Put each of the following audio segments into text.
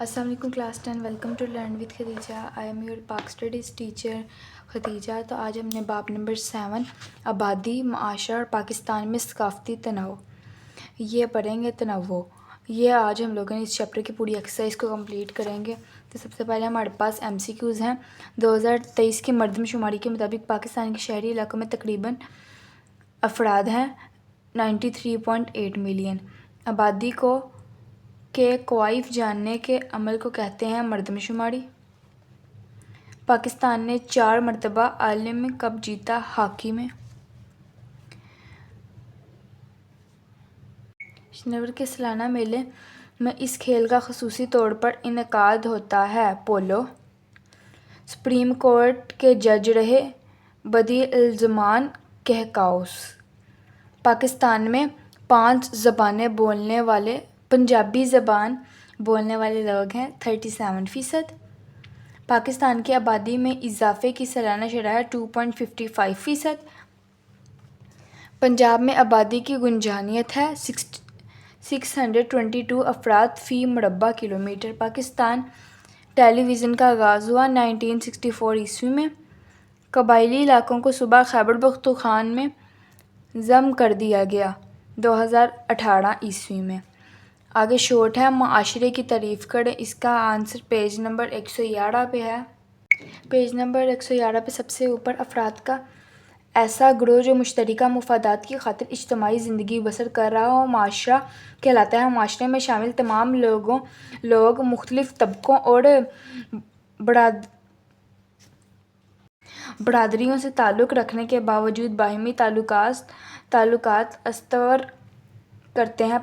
السلام علیکم class 10 welcome to learn with Khadija. I am your Pak studies teacher Khadija. تو آج ہم نے باب نمبر 7 آبادی، معاشرہ اور پاکستان میں ثقافتی تنوع یہ پڑھیں گے. تنوع یہ آج ہم لوگوں نے اس چیپٹر کی پوری ایکسرسائز کو کمپلیٹ کریں گے. تو سب سے پہلے ہمارے پاس MCQs ہیں. 2023 کی مردم شماری کے مطابق پاکستان کے شہری علاقوں میں تقریباً افراد ہیں 93.8 ملین. آبادی کے کوائف جاننے کے عمل کو کہتے ہیں مردم شماری. پاکستان نے 4 مرتبہ عالمی کپ جیتا ہاکی میں. شنور کے سالانہ میلے میں اس کھیل کا خصوصی طور پر انعقاد ہوتا ہے. پولو. سپریم کورٹ کے جج رہے بدیع الزمان کہکاؤس. پاکستان میں 5 زبانیں بولنے والے پنجابی زبان بولنے والے لوگ ہیں 37%. پاکستان کی آبادی میں اضافے کی سالانہ شرح 2.55%. پنجاب میں آبادی کی گنجانیت ہے 622 افراد فی مربع کلومیٹر. پاکستان ٹیلی ویژن کا آغاز ہوا 1964 عیسوی میں. قبائلی علاقوں کو صوبہ خیبر پختونخوا میں ضم کر دیا گیا 2018 عیسوی میں. آگے شارٹ ہے معاشرے کی تعریف کریں. اس کا آنسر پیج نمبر 111 پہ ہے. پیج نمبر 111 پہ سب سے اوپر افراد کا ایسا گروہ جو مشترکہ مفادات کی خاطر اجتماعی زندگی بسر کر رہا ہو معاشرہ کہلاتا ہے. معاشرے میں شامل تمام لوگ مختلف طبقوں اور برادریوں سے تعلق رکھنے کے باوجود باہمی تعلقات استوار کرتے ہیں.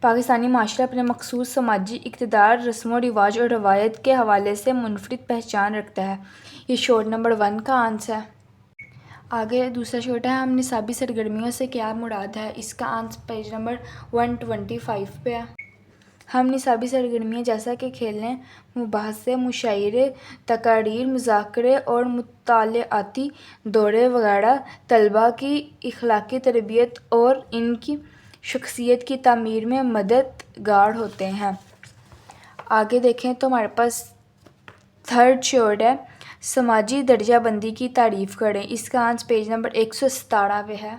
پاکستانی معاشرہ اپنے مخصوص سماجی اقدار، رسم و رواج اور روایت کے حوالے سے منفرد پہچان رکھتا ہے. یہ شارٹ نمبر 1 کا آنسر ہے. آگے دوسرا شارٹ ہے ہم نصابی سرگرمیوں سے کیا مراد ہے. اس کا آنسر پیج نمبر 125 پہ ہے. ہم نصابی سرگرمیاں جیسا کہ کھیلیں، مباحثے، مشاعرے، تقاریر، مذاکرے اور مطالعاتی دورے وغیرہ طلباء کی اخلاقی تربیت اور ان کی شخصیت کی تعمیر میں مددگار ہوتے ہیں. آگے دیکھیں تو ہمارے پاس تھرڈ شارٹ ہے سماجی درجہ بندی کی تعریف کریں. اس کا آنسر پیج نمبر 117 پہ ہے.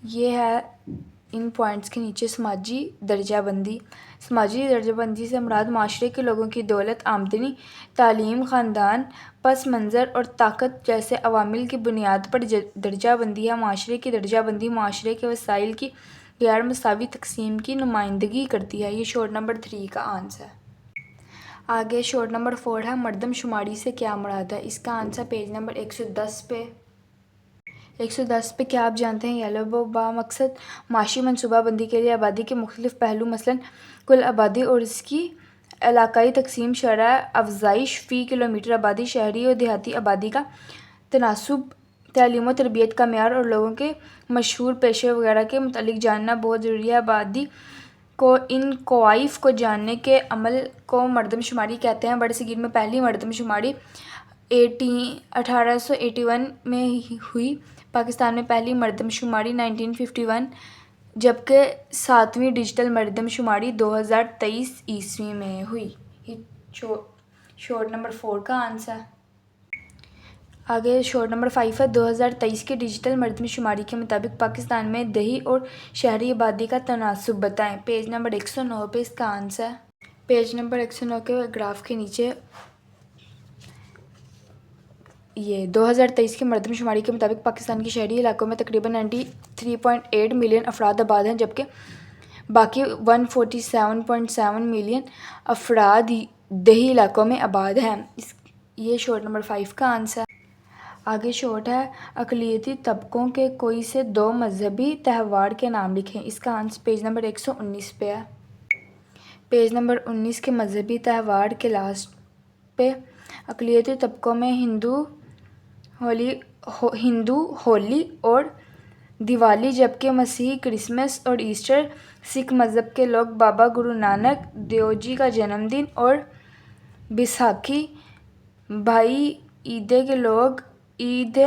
یہ ہے ان پوائنٹس کے نیچے سماجی درجہ بندی. سماجی درجہ بندی سے مراد معاشرے کے لوگوں کی دولت، آمدنی، تعلیم، خاندان، پس منظر اور طاقت جیسے عوامل کی بنیاد پر درجہ بندی ہے. معاشرے کی درجہ بندی معاشرے کے وسائل کی غیر مساوی تقسیم کی نمائندگی کرتی ہے. یہ شارٹ نمبر 3 کا آنسر ہے. آگے شارٹ نمبر 4 ہے مردم شماری سے کیا مراد ہے. اس کا آنسر پیج نمبر 110 پہ. 110 پہ کیا آپ جانتے ہیں یلو بامقصد معاشی منصوبہ بندی کے لیے آبادی کے مختلف پہلو مثلاً کل آبادی اور اس کی علاقائی تقسیم، شرح افزائش فی کلومیٹر آبادی، شہری اور دیہاتی آبادی کا تناسب، تعلیم و تربیت کا معیار اور لوگوں کے مشہور پیشے وغیرہ کے متعلق جاننا بہت ضروری ہے. آبادی کو ان کوائف کو جاننے کے عمل کو مردم شماری کہتے ہیں. بڑے صغیر میں پہلی مردم شماری 1881 میں ہوئی. پاکستان میں پہلی مردم شماری 1951 جبکہ 7ویں ڈیجیٹل مردم شماری 2023 عیسوی میں ہوئی. شارٹ نمبر 4 کا آنسر ہے. آگے شارٹ نمبر 5 ہے 2023 کی ڈیجیٹل مردم شماری کے مطابق پاکستان میں دیہی اور شہری آبادی کا تناسب بتائیں. پیج نمبر 109 پہ اس کا آنسر ہے. پیج نمبر 109 کے گراف کے نیچے یہ 2023 کی مردم شماری کے مطابق پاکستان کے شہری علاقوں میں تقریباً 93.8 ملین افراد آباد ہیں جبکہ باقی 147.7 ملین افراد دیہی علاقوں میں آباد ہیں. یہ شارٹ نمبر 5 کا آنسر ہے. آگے شارٹ ہے اقلیتی طبقوں کے کوئی سے 2 مذہبی تہوار کے نام لکھیں. اس کا آنسر پیج نمبر 119 پہ ہے. پیج نمبر 19 کے مذہبی تہوار کے لاسٹ پہ اقلیتی طبقوں میں ہندو ہولی اور دیوالی جبکہ مسیحی کرسمس اور ایسٹر، سکھ مذہب کے لوگ بابا گرو نانک دیو جی کا جنم دن اور بیساکھی، بھائی عیدے کے لوگ عید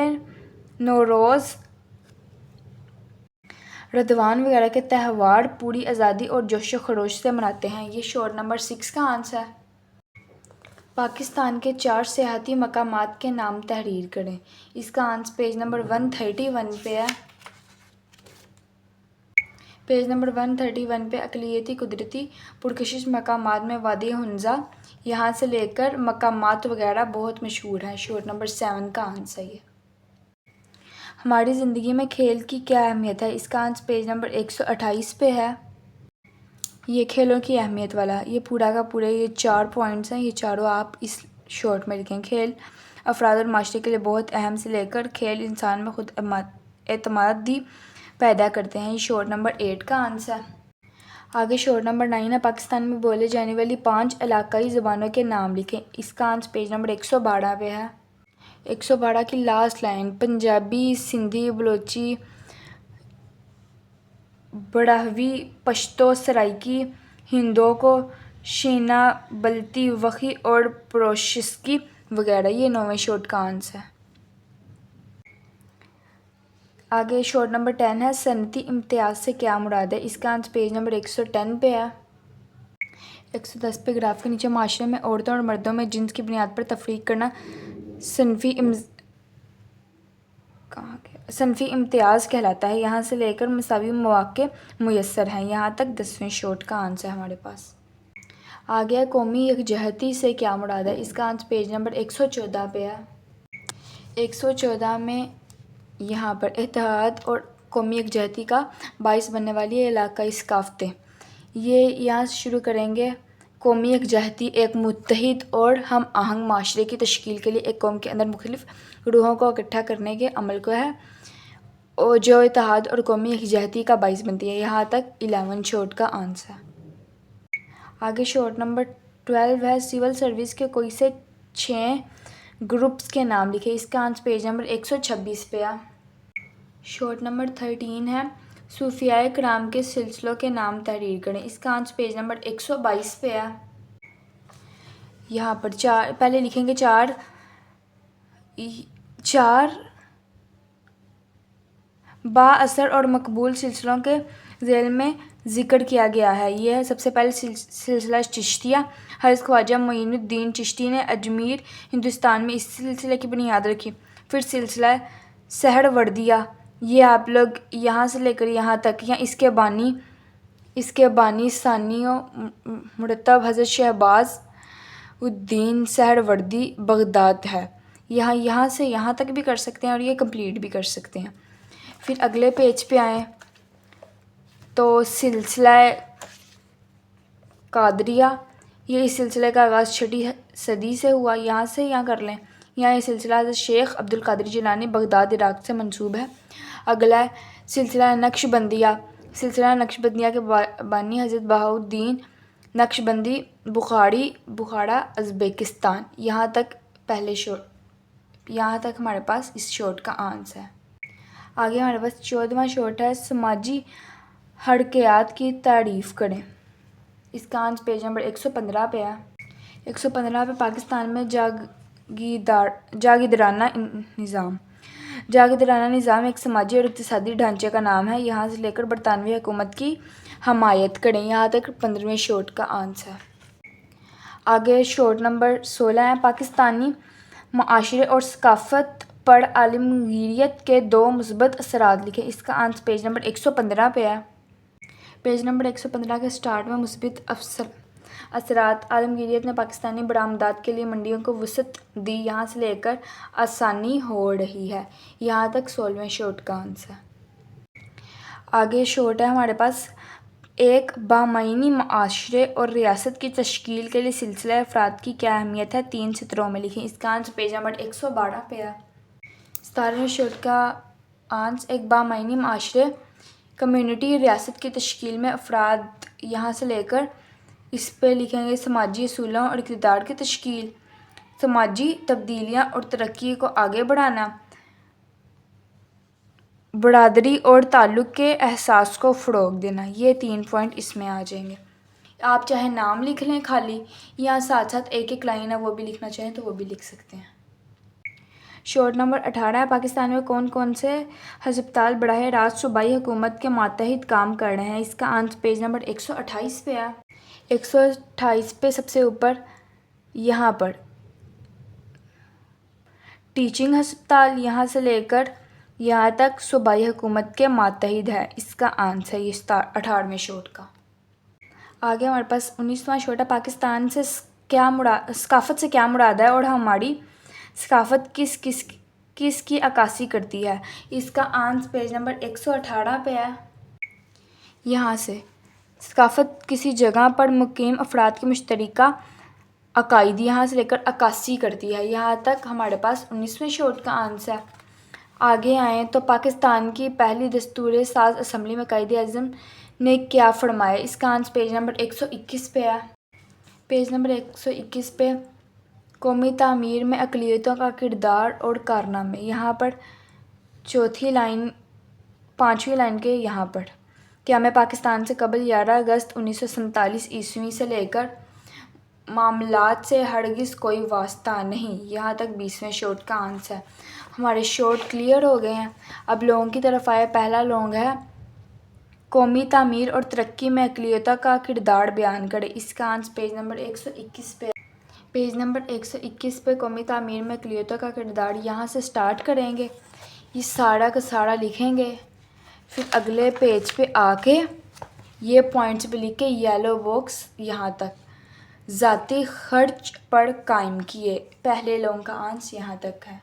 نوروز، رضوان وغیرہ کے تہوار پوری آزادی اور جوش و خروش سے مناتے ہیں۔ یہ شعور نمبر 6 کا آنسر ہے۔ پاکستان کے 4 سیاحتی مقامات کے نام تحریر کریں۔ اس کا آنسر پیج نمبر 131 پہ ہے۔ پیج نمبر 131 پہ اقلیتی قدرتی پرکشش مقامات میں وادی ہنزہ، یہاں سے لے کر مقامات وغیرہ بہت مشہور ہیں۔ شعور نمبر 7 کا آنسر ہے۔ ہماری زندگی میں کھیل کی کیا اہمیت ہے؟ اس کا آنسر پیج نمبر 128 پہ ہے۔ یہ کھیلوں کی اہمیت والا، یہ پورا کا پورا یہ 4 پوائنٹس ہیں، یہ چاروں آپ اس شارٹ میں لکھیں۔ کھیل افراد اور معاشرے کے لیے بہت اہم سے لے کر کھیل انسان میں خود اعتمادی پیدا کرتے ہیں۔ یہ شارٹ نمبر 8 کا آنسر ہے۔ آگے شارٹ نمبر 9 ہے، پاکستان میں بولے جانے والی 5 علاقائی زبانوں کے نام لکھیں۔ اس کا آنسر پیج نمبر 112 پہ ہے۔ 112 کی لاسٹ لائن، پنجابی، سندھی، بلوچی، براہوی، پشتو، سرائکی، ہندوکو، شینا، بلتی، وکھی اور پروشسکی وغیرہ۔ یہ 9ویں شارٹ کا آنسر ہے۔ آگے شارٹ نمبر 10 ہے، صنعتی امتیاز سے کیا مراد ہے؟ اس کا آنسر پیج نمبر 110 پہ ہے۔ 110 پہ گراف کے نیچے معاشرے میں عورتوں اور مردوں میں جنس کی بنیاد پر تفریق کرنا صنفی امتیاز کہلاتا ہے۔ یہاں سے لے کر مساوی مواقع میسر ہیں، یہاں تک 10ویں شارٹ کا آنسر ہے ہمارے پاس۔ آگے قومی یکجہتی سے کیا مراد ہے؟ اس کا آنسر پیج نمبر 114 پہ ہے۔ 114 میں یہاں پر اتحاد اور قومی یکجہتی کا باعث بننے والی علاقائی ثقافتیں، یہ یہاں سے شروع کریں گے۔ قومی یکجہتی ایک متحد اور ہم آہنگ معاشرے کی تشکیل کے لیے ایک قوم کے اندر مختلف گروہوں کو اکٹھا کرنے کے عمل کو ہے، اور جو اتحاد اور قومی یکجہتی کا باعث بنتی ہے۔ یہاں تک 11 شارٹ کا آنسر ہے۔ آگے شارٹ نمبر 12 ہے، سول سروس کے کوئی سے 6 گروپس کے نام لکھیں۔ اس کا آنسر پیج نمبر 126 پہ ہے۔ شارٹ نمبر 13 ہے، صوفیاء کرام کے سلسلوں کے نام تحریر کریں۔ اس کا آنسر پیج نمبر 122 پہ ہے۔ یہاں پر پہلے لکھیں گے چار با اثر اور مقبول سلسلوں کے ذیل میں ذکر کیا گیا ہے۔ یہ ہے سب سے پہلے سلسلہ چشتیہ۔ حضرت خواجہ معین الدین چشتی نے اجمیر ہندوستان میں اس سلسلے کی بنیاد رکھی۔ پھر سلسلہ سہر وردیہ، یہ آپ لوگ یہاں سے لے کر یہاں تک، یا اس کے بانی ثانی و مرتب حضرت شہباز الدین سہر وردی بغداد ہے۔ یہاں سے یہاں تک بھی کر سکتے ہیں اور یہ کمپلیٹ بھی کر سکتے ہیں۔ پھر اگلے پیج پہ آئیں تو سلسلہ قادریہ، یہ اس سلسلے کا آغاز 6 صدی سے ہوا، یہاں سے یہاں کر لیں۔ یہاں یہ سلسلہ حضرت شیخ عبد القادر جیلانی بغداد عراق سے منسوب ہے۔ اگلا ہے سلسلہ نقش بندیہ۔ سلسلہ نقش بندیہ کے بانی حضرت بہاؤالدین نقش بندی بخارا ازبکستان۔ یہاں تک ہمارے پاس اس شارٹ کا آنسر ہے۔ آگے ہمارے پاس 14واں شارٹ ہے، سماجی حرکیات کی تعریف کریں۔ اس کا آنسر پیج نمبر 115 پہ ہے۔ 115 پہ پاکستان میں جاگیردارانہ نظام۔ جاگیردارانہ نظام ایک سماجی اور اقتصادی ڈھانچے کا نام ہے، یہاں سے لے کر برطانوی حکومت کی حمایت کریں۔ یہاں تک 15ویں شارٹ کا آنسر ہے۔ آگے شارٹ نمبر 16 ہے، پاکستانی معاشرے اور ثقافت پر عالمگیریت کے 2 مثبت اثرات لکھیں۔ اس کا آنسر پیج نمبر 115 پہ ہے۔ پیج نمبر 115 کے سٹارٹ میں مثبت اثرات، عالمگیریت نے پاکستانی برآمدات کے لیے منڈیوں کو وسعت دی، یہاں سے لے کر آسانی ہو رہی ہے۔ یہاں تک 16ویں شارٹ کا آنسر ہے۔ آگے شارٹ ہے ہمارے پاس، ایک بامعنی معاشرے اور ریاست کی تشکیل کے لیے سلسلہ افراد کی کیا اہمیت ہے؟ 3 سطروں میں لکھیں۔ اس کا آنسر پیج نمبر 112 پہ ہے۔ 17ویں شارٹ کا آنسر، ایک بامعنی معاشرے کمیونٹی ریاست کی تشکیل میں افراد، یہاں سے لے کر اس پہ لکھیں گے سماجی اصولوں اور اقتدار کی تشکیل، سماجی تبدیلیاں اور ترقی کو آگے بڑھانا، برادری اور تعلق کے احساس کو فروغ دینا۔ یہ 3 پوائنٹ اس میں آ جائیں گے۔ آپ چاہے نام لکھ لیں خالی، یا ساتھ ساتھ ایک لائن ہے وہ بھی لکھنا چاہیں تو وہ بھی لکھ سکتے ہیں۔ شوٹ نمبر 18 ہے، پاکستان میں کون کون سے ہسپتال براہ راست صوبائی حکومت کے ماتحت کام کر رہے ہیں؟ اس کا آنسر پیج نمبر 128 پہ ہے۔ 128 پہ سب سے اوپر یہاں پر ٹیچنگ ہسپتال یہاں سے لے کر یہاں تک صوبائی حکومت کے ماتحت ہے، اس کا آنسر ہے یہ 18ویں شوٹ کا۔ آگے ہمارے پاس 19واں شوٹ ہے، پاکستان سے ثقافت سے کیا مراد ہے اور ہماری ثقافت کس کی عکاسی کرتی ہے؟ اس کا آنسر پیج نمبر 118 پہ ہے۔ یہاں سے ثقافت کسی جگہ پر مقیم افراد کی مشترکہ عقائد یہاں سے لے کر عکاسی کرتی ہے، یہاں تک ہمارے پاس 19ویں شوٹ کا آنسر ہے۔ آگے آئیں تو پاکستان کی پہلی دستور ساز اسمبلی میں قائد اعظم نے کیا فرمایا؟ اس کا آنسر پیج نمبر 121 پہ ہے۔ پیج نمبر 121 پہ قومی تعمیر میں اقلیتوں کا کردار اور کارنامے، یہاں پر 5ویں لائن کے یہاں پر کہ ہمیں پاکستان سے قبل 11 اگست 1947 عیسوی سے لے کر معاملات سے ہرگز کوئی واسطہ نہیں، یہاں تک 20ویں شوٹ کا آنسر ہے۔ ہمارے شوٹ کلیئر ہو گئے ہیں، اب لونگ کی طرف آئے۔ پہلا لونگ ہے قومی تعمیر اور ترقی میں اقلیتوں کا کردار بیان کرے، اس کا آنسر پیج نمبر 121 پہ۔ پیج نمبر 121 پہ قومی تعمیر میں اقلیتوں کا کردار، یہاں سے سٹارٹ کریں گے، یہ سارا کا سارا لکھیں گے، پھر اگلے پیج پہ آ کے یہ پوائنٹس پہ لکھ کے یلو باکس یہاں تک ذاتی خرچ پر قائم کیے۔ پہلے لونگ کا آنسر یہاں تک ہے۔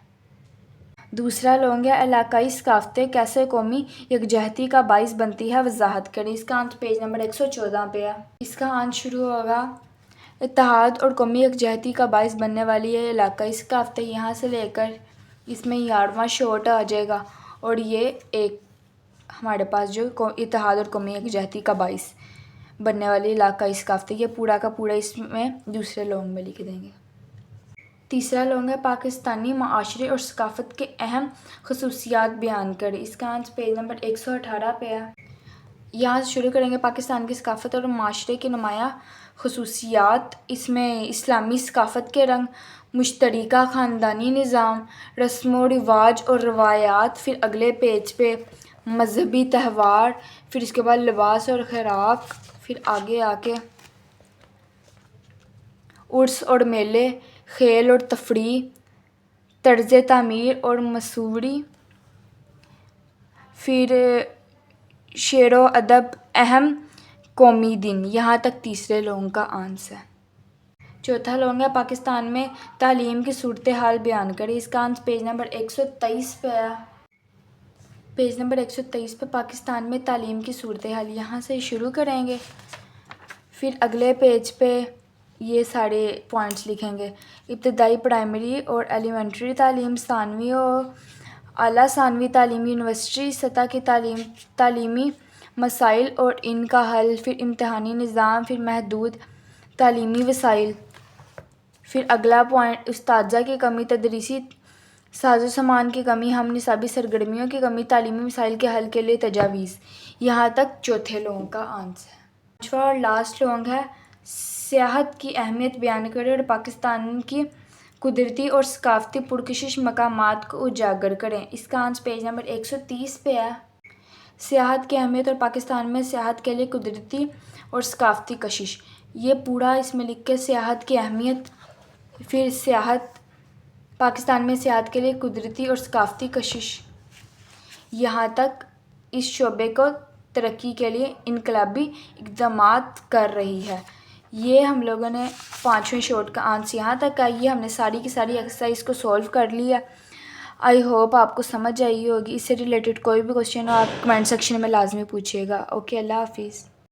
دوسرا لونگ ہے علاقائی ثقافتیں کیسے قومی یکجہتی کا باعث بنتی ہے، وضاحت کریں، اس کا آنسر پیج نمبر 114 پہ ہے۔ اس کا آنسر شروع ہوگا اتحاد اور قومی یکجہتی کا باعث بننے والی ہے علاقائی ثقافتیں، یہاں سے لے کر اس میں 11واں شوٹ آ جائے گا، اور یہ ایک ہمارے پاس جو اتحاد اور قومی یکجہتی کا باعث بننے والی علاقائی ثقافتیں، یہ پورا کا پورا اس میں دوسرے لونگ میں لکھ دیں گے۔ تیسرا لونگ ہے پاکستانی معاشرے اور ثقافت کے اہم خصوصیات بیان کریں، اس کا آنسر پیج نمبر 118 پہ ہے۔ یہاں سے شروع کریں گے پاکستان کی ثقافت اور معاشرے کی نمایاں خصوصیات، اس میں اسلامی ثقافت کے رنگ، مشترکہ خاندانی نظام، رسم و رواج اور روایات، پھر اگلے پیج پہ مذہبی تہوار، پھر اس کے بعد لباس اور خوراک، پھر آگے آ کے عرس اور میلے، کھیل اور تفریح، طرز تعمیر اور مصوری، پھر شعر و ادب، اہم قومی دن، یہاں تک تیسرے لونگ کا آنسر ہے۔ چوتھا لونگ ہے پاکستان میں تعلیم کی صورتحال بیان کریں، اس کا آنسر پیج نمبر 123 پہ ہے۔ پیج نمبر 123 پہ پاکستان میں تعلیم کی صورتحال، یہاں سے شروع کریں گے، پھر اگلے پیج پہ یہ سارے پوائنٹس لکھیں گے، ابتدائی پرائمری اور ایلیمنٹری تعلیم، ثانوی اور اعلیٰ ثانوی تعلیم، یونیورسٹی سطح کی تعلیمی مسائل اور ان کا حل، پھر امتحانی نظام، پھر محدود تعلیمی وسائل، پھر اگلا پوائنٹ اساتذہ کی کمی، تدریسی ساز و سامان کی کمی، ہم نصابی سرگرمیوں کی کمی، تعلیمی مسائل کے حل کے لیے تجاویز، یہاں تک چوتھے لونگ کا آنسر ہے۔ پانچواں اور لاسٹ لونگ ہے سیاحت کی اہمیت بیان کریں اور پاکستان کی قدرتی اور ثقافتی پرکشش مقامات کو اجاگر کریں، اس کا آنسر پیج نمبر 130 پہ ہے۔ سیاحت کی اہمیت اور پاکستان میں سیاحت کے لیے قدرتی اور ثقافتی کشش، یہ پورا اس میں لکھ کے سیاحت کی اہمیت، پھر پاکستان میں سیاحت کے لیے قدرتی اور ثقافتی کشش، یہاں تک اس شعبے کو ترقی کے لیے انقلابی اقدامات کر رہی ہے۔ یہ ہم لوگوں نے 5ویں شوٹ کا آنسر یہاں تک آئی ہے، ہم نے ساری کی ساری ایکسرسائز کو سولو کر لیا۔ آئی ہوپ آپ کو سمجھ آئی ہوگی، اس سے ریلیٹڈ کوئی بھی کوشچن ہو آپ کمنٹ سیکشن میں لازمی پوچھیے گا۔ اوکے، اللہ حافظ۔